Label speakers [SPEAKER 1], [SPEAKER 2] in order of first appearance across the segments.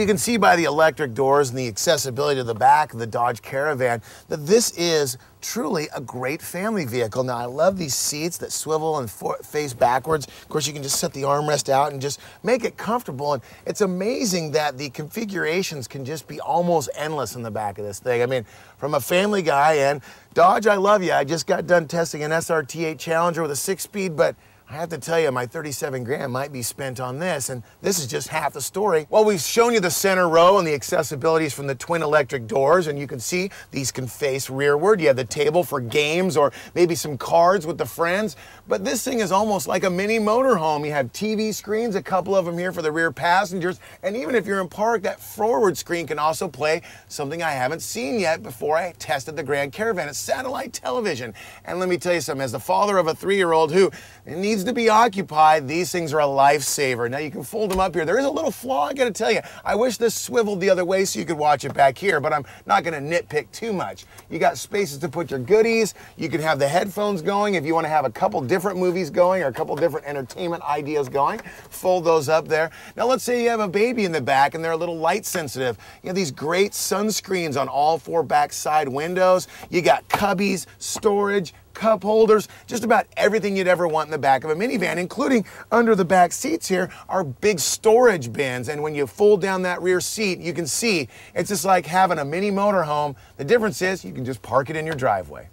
[SPEAKER 1] you can see by the electric doors and the accessibility to the back of the Dodge Caravan that this is truly a great family vehicle. Now, I love these seats that swivel and face backwards. Of course, you can just set the armrest out and just make it comfortable. And it's amazing that the configurations can just be almost endless in the back of this thing. I mean, from a family guy, and Dodge, I love you. I just got done testing an SRT8 Challenger with a 6-speed, but I have to tell you, my 37 grand might be spent on this, and this is just half the story. Well, we've shown you the center row and the accessibilities from the twin electric doors, and you can see these can face rearward. You have the table for games or maybe some cards with the friends, but this thing is almost like a mini motorhome. You have TV screens, a couple of them here for the rear passengers, and even if you're in park, that forward screen can also play something I haven't seen yet before I tested the Grand Caravan. It's satellite television, and let me tell you something, as the father of a 3-year-old who needs to be occupied, these things are a lifesaver. Now you can fold them up here. There is a little flaw, I gotta tell you. I wish this swiveled the other way so you could watch it back here, but I'm not gonna nitpick too much. You got spaces to put your goodies. You can have the headphones going if you wanna have a couple different movies going or a couple different entertainment ideas going. Fold those up there. Now let's say you have a baby in the back and they're a little light sensitive. You have these great sunscreens on all 4 back side windows. You got cubbies, storage, cup holders, just about everything you'd ever want in the back of a minivan, including under the back seats here are big storage bins. And when you fold down that rear seat, you can see it's just like having a mini motorhome. The difference is you can just park it in your driveway.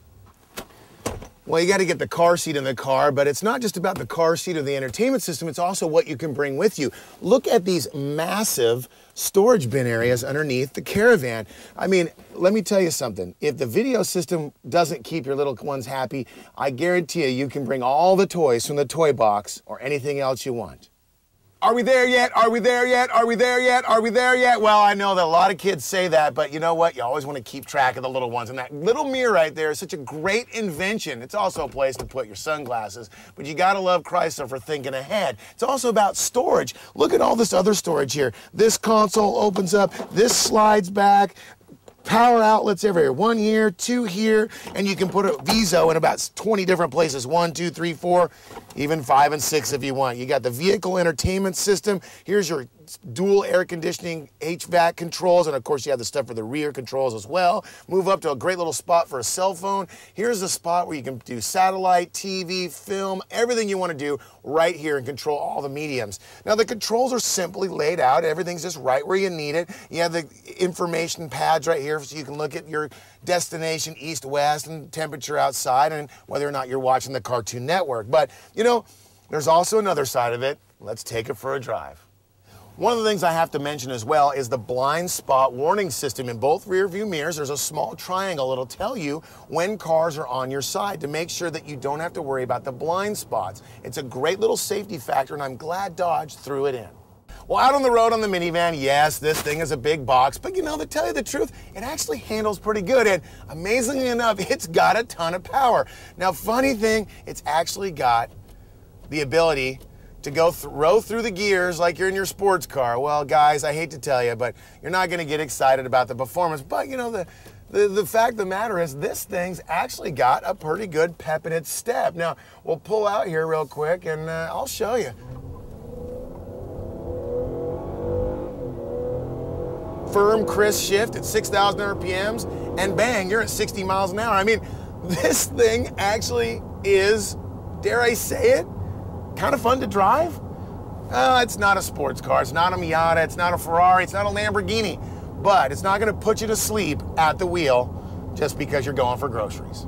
[SPEAKER 1] Well, you got to get the car seat in the car, but it's not just about the car seat or the entertainment system, it's also what you can bring with you. Look at these massive storage bin areas underneath the Caravan. I mean, let me tell you something. If the video system doesn't keep your little ones happy, I guarantee you can bring all the toys from the toy box or anything else you want. Are we there yet? Are we there yet? Are we there yet? Are we there yet? Well, I know that a lot of kids say that, but you know what? You always want to keep track of the little ones. And that little mirror right there is such a great invention. It's also a place to put your sunglasses, but you got to love Chrysler for thinking ahead. It's also about storage. Look at all this other storage here. This console opens up, this slides back. Power outlets everywhere. 1 here, 2 here, and you can put a Viso in about 20 different places. 1, 2, 3, 4, even 5 and 6 if you want. You got the vehicle entertainment system. Here's your dual air conditioning HVAC controls, and of course you have the stuff for the rear controls as well. Move up to a great little spot for a cell phone. Here's a spot where you can do satellite, TV, film, everything you want to do right here and control all the mediums. Now the controls are simply laid out. Everything's just right where you need it. You have the information pads right here so you can look at your destination east, west, and temperature outside, and whether or not you're watching the Cartoon Network. But you know, there's also another side of it. Let's take it for a drive. One of the things I have to mention as well is the blind spot warning system. In both rear view mirrors, there's a small triangle that'll tell you when cars are on your side to make sure that you don't have to worry about the blind spots. It's a great little safety factor, and I'm glad Dodge threw it in. Well, out on the road on the minivan, yes, this thing is a big box, but you know, to tell you the truth, it actually handles pretty good, and amazingly enough, it's got a ton of power. Now, funny thing, it's actually got the ability to go row through the gears like you're in your sports car. Well, guys, I hate to tell you, but you're not gonna get excited about the performance, but you know, the fact of the matter is this thing's actually got a pretty good pep in its step. Now, we'll pull out here real quick and I'll show you. Firm, crisp shift at 6,000 RPMs, and bang, you're at 60 miles an hour. I mean, this thing actually is, dare I say it, kind of fun to drive. It's not a sports car, it's not a Miata, it's not a Ferrari, it's not a Lamborghini, but it's not gonna put you to sleep at the wheel just because you're going for groceries.